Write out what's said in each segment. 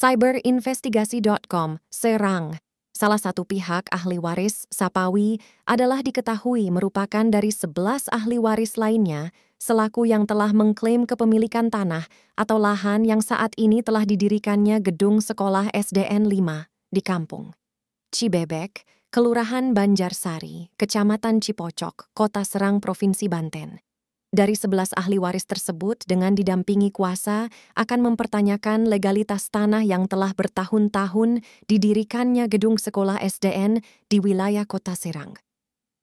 Cyberinvestigasi.com, Serang. Salah satu pihak ahli waris, Sapawi, adalah diketahui merupakan dari 11 ahli waris lainnya selaku yang telah mengklaim kepemilikan tanah atau lahan yang saat ini telah didirikannya gedung sekolah SDN 5 di kampung Cibebek, Kelurahan Banjarsari, Kecamatan Cipocok, Kota Serang, Provinsi Banten. Dari 11 ahli waris tersebut dengan didampingi kuasa akan mempertanyakan legalitas tanah yang telah bertahun-tahun didirikannya gedung sekolah SDN di wilayah Kota Serang.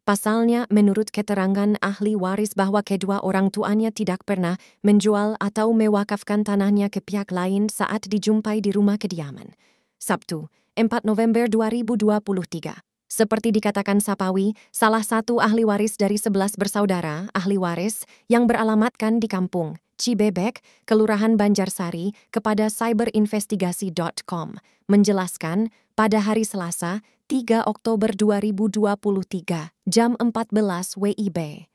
Pasalnya, menurut keterangan ahli waris bahwa kedua orang tuanya tidak pernah menjual atau mewakafkan tanahnya ke pihak lain saat dijumpai di rumah kediaman. Sabtu, 4 November 2023. Seperti dikatakan Sapawi, salah satu ahli waris dari 11 bersaudara ahli waris yang beralamatkan di kampung Cibebek, Kelurahan Banjarsari, kepada cyberinvestigasi.com, menjelaskan pada hari Selasa, 3 Oktober 2023, jam 14 WIB.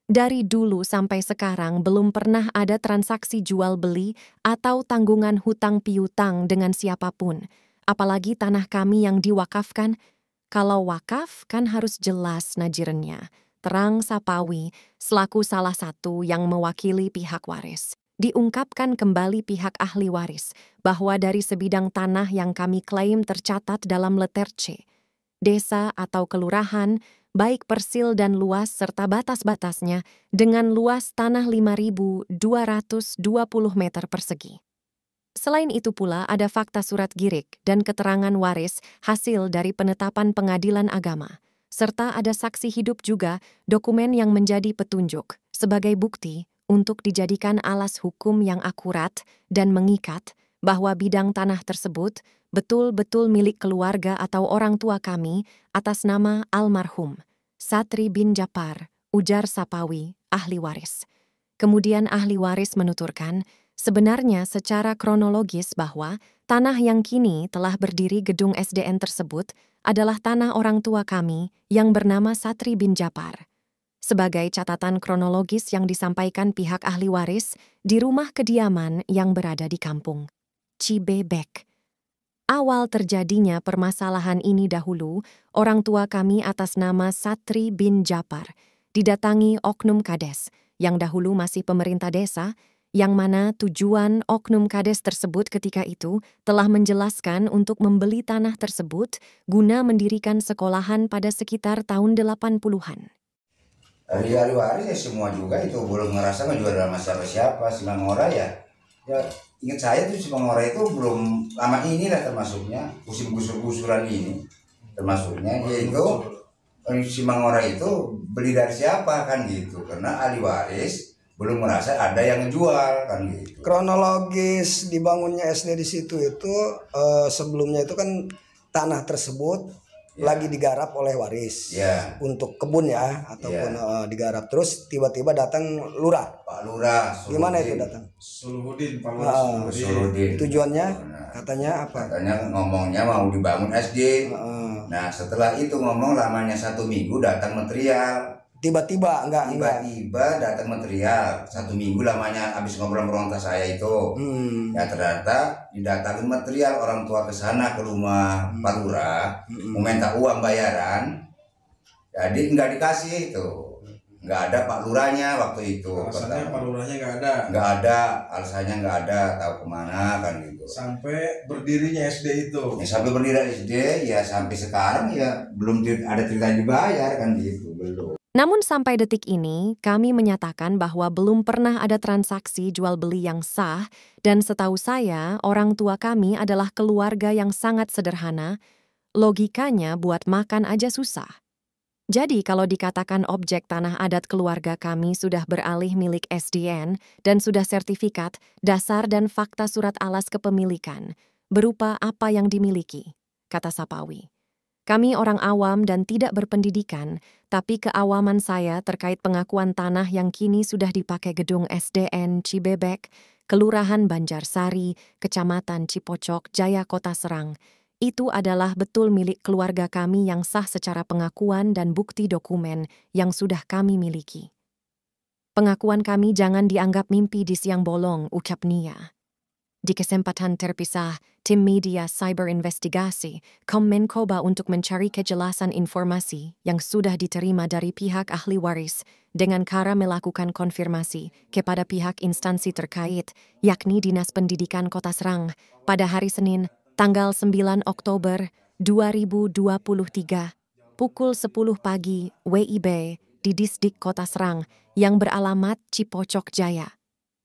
Dari dulu sampai sekarang belum pernah ada transaksi jual-beli atau tanggungan hutang piutang dengan siapapun, apalagi tanah kami yang diwakafkan. Kalau wakaf kan harus jelas najirennya, terang Sapawi selaku salah satu yang mewakili pihak waris. Diungkapkan kembali pihak ahli waris bahwa dari sebidang tanah yang kami klaim tercatat dalam letter C, desa atau kelurahan, baik persil dan luas serta batas-batasnya dengan luas tanah 5.220 meter persegi. Selain itu pula ada fakta surat girik dan keterangan waris hasil dari penetapan pengadilan agama, serta ada saksi hidup juga dokumen yang menjadi petunjuk sebagai bukti untuk dijadikan alas hukum yang akurat dan mengikat bahwa bidang tanah tersebut betul-betul milik keluarga atau orang tua kami atas nama almarhum Satri bin Japar, ujar Sapawi, ahli waris. Kemudian ahli waris menuturkan, sebenarnya secara kronologis bahwa tanah yang kini telah berdiri gedung SDN tersebut adalah tanah orang tua kami yang bernama Satri bin Japar. Sebagai catatan kronologis yang disampaikan pihak ahli waris di rumah kediaman yang berada di kampung Cibebek. Awal terjadinya permasalahan ini dahulu, orang tua kami atas nama Satri bin Japar didatangi oknum kades yang dahulu masih pemerintah desa, yang mana tujuan oknum kades tersebut ketika itu telah menjelaskan untuk membeli tanah tersebut guna mendirikan sekolahan pada sekitar tahun 80-an. Ahli waris ya semua juga itu belum ngerasa ngejual sama siapa-siapa. Si Mangora ya ingat saya tuh si Mangora itu belum lama inilah termasuknya musim gusur-gusuran ini termasuknya yaitu si Mangora itu beli dari siapa kan gitu, karena ahli waris belum merasa ada yang ngejual kan gitu. Kronologis dibangunnya SD di situ itu sebelumnya itu kan tanah tersebut lagi digarap oleh waris untuk kebun ya ataupun digarap, terus tiba-tiba datang lurah. Pak Lurah. Gimana itu datang? Sulhudin, Pak Sulhudin. Tujuannya katanya apa? Katanya ngomongnya mau dibangun SD. Nah setelah itu ngomong lamanya 1 minggu datang material. Tiba-tiba datang material 1 minggu lamanya, habis ngobrol-ngobrol sama saya itu. Ya ternyata didatangin material orang tua ke sana ke rumah Pak Lurah meminta uang bayaran, jadi nggak dikasih itu, nggak ada Pak Lurahnya waktu itu. Alasannya Pak Lurahnya nggak ada, alasannya nggak ada, tahu kemana kan gitu. Sampai berdirinya SD itu. Ya, sampai berdiri SD ya sampai sekarang ya belum ada cerita dibayar kan gitu, belum. Namun sampai detik ini, kami menyatakan bahwa belum pernah ada transaksi jual-beli yang sah, dan setahu saya, orang tua kami adalah keluarga yang sangat sederhana, logikanya buat makan aja susah. Jadi kalau dikatakan objek tanah adat keluarga kami sudah beralih milik SDN dan sudah sertifikat, dasar dan fakta surat alas kepemilikan, berupa apa yang dimiliki, kata Sapawi. Kami orang awam dan tidak berpendidikan, tapi keawaman saya terkait pengakuan tanah yang kini sudah dipakai gedung SDN Cibebek, Kelurahan Banjarsari, Kecamatan Cipocok, Jaya, Kota Serang, itu adalah betul milik keluarga kami yang sah secara pengakuan dan bukti dokumen yang sudah kami miliki. Pengakuan kami jangan dianggap mimpi di siang bolong, ucap Nia. Di kesempatan terpisah, tim media cyber investigasi Kemenkoba untuk mencari kejelasan informasi yang sudah diterima dari pihak ahli waris dengan cara melakukan konfirmasi kepada pihak instansi terkait, yakni Dinas Pendidikan Kota Serang, pada hari Senin, tanggal 9 Oktober 2023, pukul 10 pagi WIB di Disdik Kota Serang yang beralamat Cipocok Jaya.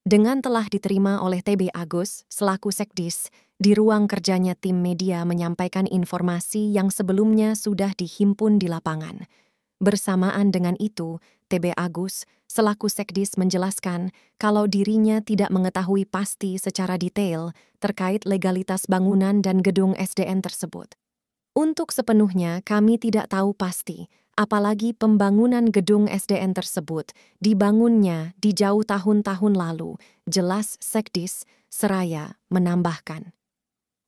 Dengan telah diterima oleh TB Agus selaku Sekdis, di ruang kerjanya tim media menyampaikan informasi yang sebelumnya sudah dihimpun di lapangan. Bersamaan dengan itu, TB Agus selaku Sekdis menjelaskan kalau dirinya tidak mengetahui pasti secara detail terkait legalitas bangunan dan gedung SDN tersebut. Untuk sepenuhnya kami tidak tahu pasti, apalagi pembangunan gedung SDN tersebut dibangunnya di jauh tahun-tahun lalu, jelas Sekdis seraya menambahkan.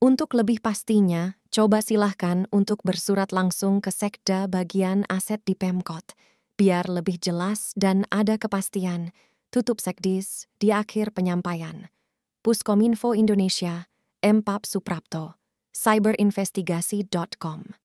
Untuk lebih pastinya, coba silahkan untuk bersurat langsung ke Sekda bagian aset di Pemkot, biar lebih jelas dan ada kepastian, tutup Sekdis di akhir penyampaian. Puskominfo Indonesia, M. Pap Suprapto, cyberinvestigasi.com